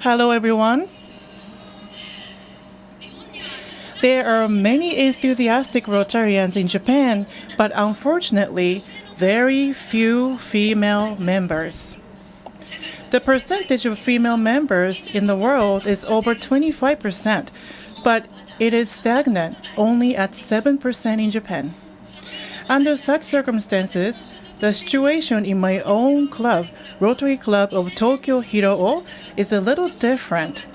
Hello, everyone. There are many enthusiastic Rotarians in Japan, but unfortunately, very few female members. The percentage of female members in the world is over 25%, but it is stagnant only at 7% in Japan. Under such circumstances, the situation in my own club, Rotary Club of Tokyo Hiroo, is a little different.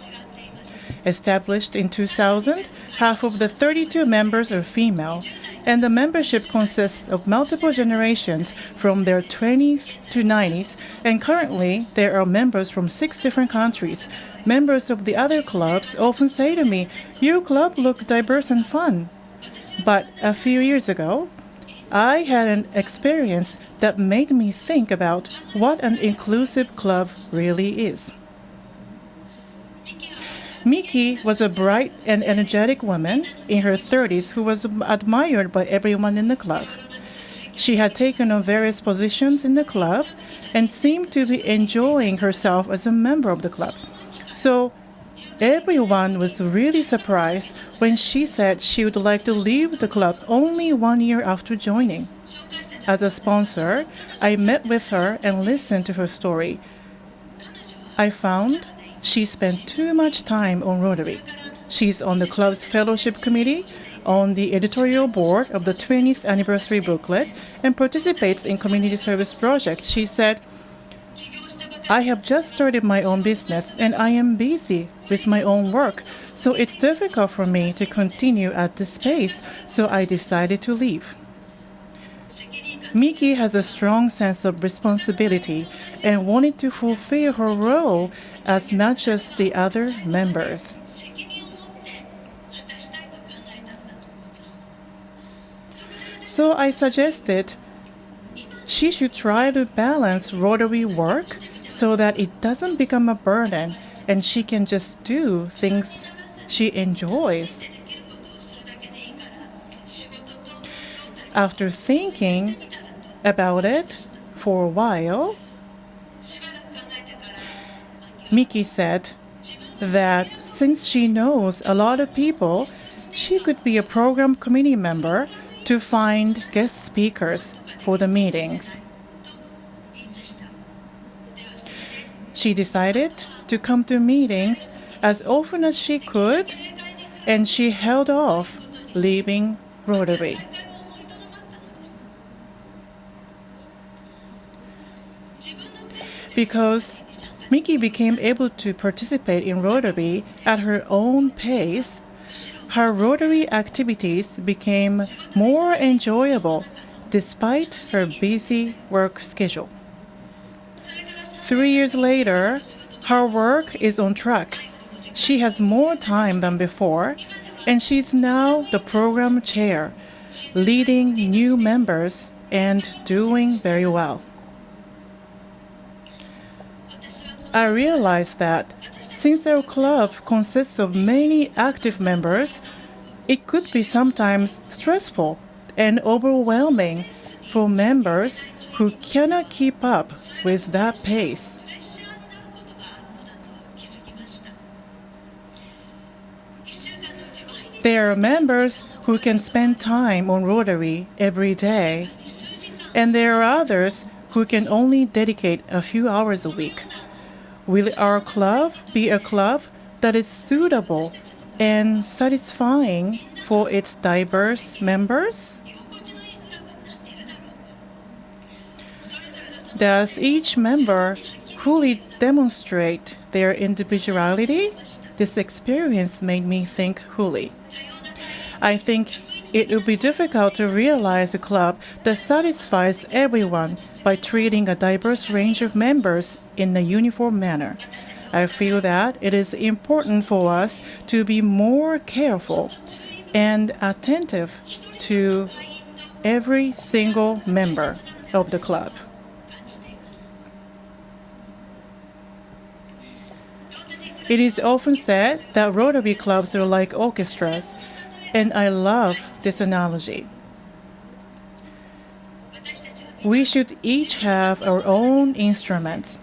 Established in 2000, half of the 32 members are female, and the membership consists of multiple generations from their 20s to 90s, and currently there are members from 6 different countries. Members of the other clubs often say to me, "Your club looks diverse and fun." But a few years ago, I had an experience that made me think about what an inclusive club really is. Miki was a bright and energetic woman in her 30s who was admired by everyone in the club. She had taken on various positions in the club and seemed to be enjoying herself as a member of the club. So everyone was really surprised when she said she would like to leave the club only 1 year after joining. As a sponsor, I met with her and listened to her story. I found she spent too much time on Rotary. She's on the club's fellowship committee, on the editorial board of the 20th anniversary booklet, and participates in community service projects. She said, "I have just started my own business and I am busy with my own work, so it's difficult for me to continue at this pace, so I decided to leave." Miki has a strong sense of responsibility and wanted to fulfill her role as much as the other members. So I suggested she should try to balance Rotary work so that it doesn't become a burden and she can just do things she enjoys. After thinking about it for a while, Miki said that since she knows a lot of people, she could be a program committee member to find guest speakers for the meetings. She decided to come to meetings as often as she could, and she held off leaving Rotary. Because Miki became able to participate in Rotary at her own pace, her Rotary activities became more enjoyable despite her busy work schedule. 3 years later, her work is on track. She has more time than before, and she's now the program chair, leading new members and doing very well. I realized that since our club consists of many active members, it could be sometimes stressful and overwhelming for members who cannot keep up with that pace. There are members who can spend time on Rotary every day, and there are others who can only dedicate a few hours a week. Will our club be a club that is suitable and satisfying for its diverse members? Does each member fully demonstrate their individuality? This experience made me think fully. I think it would be difficult to realize a club that satisfies everyone by treating a diverse range of members in a uniform manner. I feel that it is important for us to be more careful and attentive to every single member of the club. It is often said that Rotary clubs are like orchestras, and I love this analogy. We should each have our own instruments.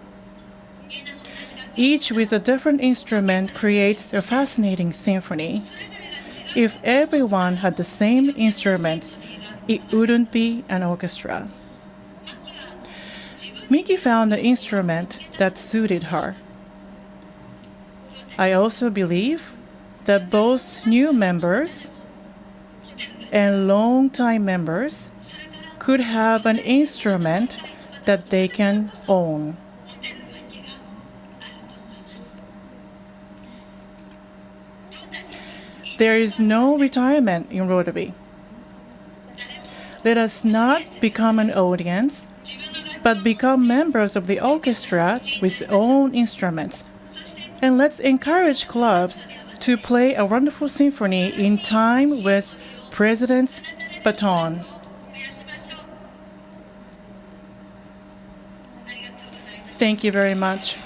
each with a different instrument creates a fascinating symphony. If everyone had the same instruments, it wouldn't be an orchestra. Miki found an instrument that suited her. I also believe that both new members and long-time members could have an instrument that they can own. There is no retirement in Rotary. Let us not become an audience, but become members of the orchestra with own instruments. And let's encourage clubs to play a wonderful symphony in time with President's baton. Thank you very much.